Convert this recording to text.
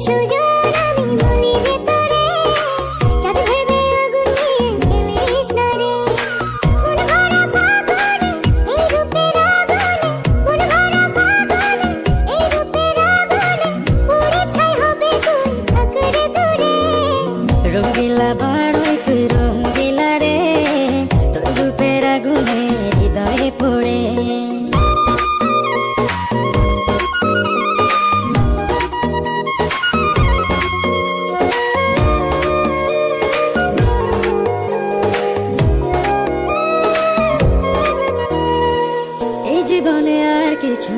সুজন আমি বলি যে তোরে, চাঁদ ভেবে আগুন নিয়ে খেলিস না রে। মন ভরা ফাগুনে এই রূপের আগুনে, মন ভরা ফাগুনে এই রূপের আগুনে, পুড়ে ছাই হবে তুই থাক রে দূরে। রঙ্গিলা বাড়ই তুই রঙ্গিলা রে, তোর রূপের আগুনে হৃদয়ে পড়ে। এই জীবনে আর কিছু